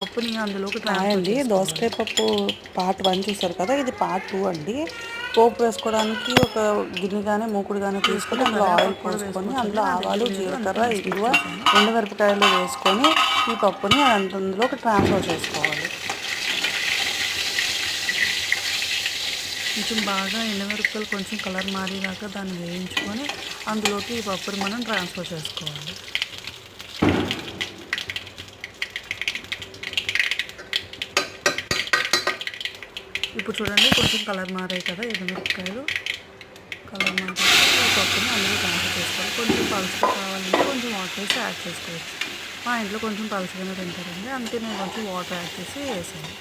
పప్పుని అందులోకి hi transfer అండి, చేసుకోవాలి. దోసకాయ పప్పు పార్ట్ 1 చూసారు కదా. ఇది పార్ట్ 2 అండి. పోపు వేసుకోవడానికి ఒక గిన్నె కానీ మూకుడు కానీ తీసుకొని వేసుకుంటే అందులో ఆయిల్ కరివేపాకు కూడా పోసుకొని వేసుకోవచ్చండి. అందులో నా దగ్గర ఆవాలు, లేదు అందుకే జీలకర్ర, నేను స్కిప్ ఇంగువ, చేశాను. ఎండుమిరపకాయలు వేసుకొని ఈ పప్పుని అందులోకి ట్రాన్స్ఫర్ చేసుకోవాలి. కొంచెం బాగా ఎండుమిరపకాయలు కొంచెం కలర్ మారేదాకా దాన్ని వేయించుకొని అందులోకి ఈ పప్పుని మనం ట్రాన్స్ఫర్ చేసుకోవాలి. ఇప్పుడు చూడండి కొంచెం కలర్ మారాయి కదా ఎండుమిరపకాయలు. కలర్ మారాక ఈ పప్పుని అందులో ట్రాన్స్ఫర్ చేసుకోవాలి. కొంచెం పలుచగా కావాలంటే కొంచెం వాటర్ వేసి యాడ్ చేసుకోవచ్చు. మా ఇంట్లో కొంచెం పలుచగానే తింటారండి, అందుకే నేను కొంచెం వాటర్ యాడ్ చేసి వేసాను.